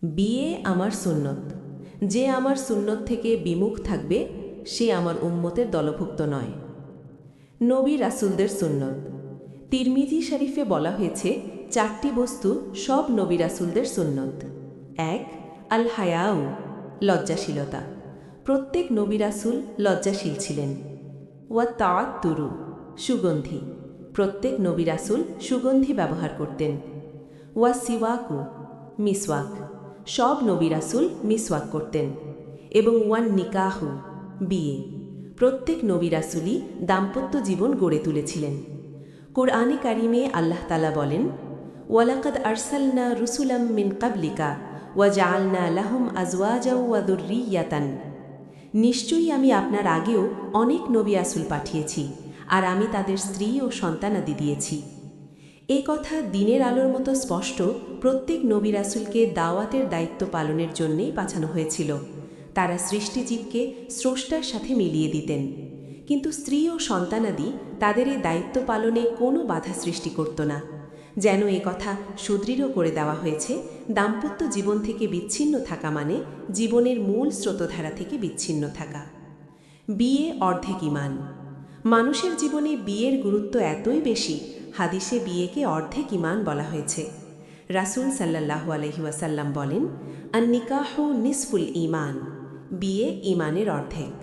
বিয়ে আমার সুন্নত। যে আমার সুন্নত থেকে বিমুখ থাকবে সে আমার উম্মতের দলভুক্ত নয়। নবী রাসূলদের সুন্নত। তিরমিজি শরীফে বলা হয়েছে 4টি বস্তু সব নবী রাসূলদের সুন্নত। 1. আল হায়াউ, লজ্জাশীলতা। প্রত্যেক নবী রাসূল লজ্জাশীল ছিলেন। ওয়া তাআত্তুরু, সুগন্ধি। প্রত্যেক নবী রাসূল সুগন্ধি ব্যবহার করতেন। ওয়া সিওয়াকু, মিসওয়াক। সব নবী রাসূল মিসওয়াক করতেন। এবং ওয়ান নিকাহু, বিয়ে। প্রত্যেক নবী রাসূলই দাম্পত্য জীবন গড়ে তুলেছিলেন। কুরআনে কারিমে আল্লাহ তাআলা বলেন, ওয়ালাকাদ আরসালনা রুসুলাম মিন ক্বাবলিকা ওয়া জাআলনা লাহুম আজওয়াজাও ওয়া যুররিয়াতান। নিশ্চয়ই আমি আপনার আগেও অনেক নবী রাসূল পাঠিয়েছি, আর আমি তাদের স্ত্রী ও সন্তানাদি দিয়েছি। এ কথা দিনের আলোর মতো স্পষ্ট। প্রত্যেক নবী রাসূলকে দাওয়াতের দায়িত্ব পালনের জন্যেই পাঠানো হয়েছিল। তারা সৃষ্টিজীবকে স্রষ্টার সাথে মিলিয়ে দিতেন, কিন্তু স্ত্রী ও সন্তানাদি তাদের এই দায়িত্ব পালনে কোনো বাধা সৃষ্টি করত না। যেন এ কথা সুদৃঢ় করে দেওয়া হয়েছে, দাম্পত্য জীবন থেকে বিচ্ছিন্ন থাকা মানে জীবনের মূল স্রোতধারা থেকে বিচ্ছিন্ন থাকা। বিয়ে অর্ধেক ঈমান। মানুষের জীবনে বিয়ের গুরুত্ব এতই বেশি, হাদিসে বিয়েকে অর্ধেক ঈমান বলা হয়েছে। রাসূল সাল্লাল্লাহু আলাইহি ওয়াসাল্লাম বলেন, আন নিকাহু নিসফুল ঈমান, বিয়ে ঈমানের অর্ধেক।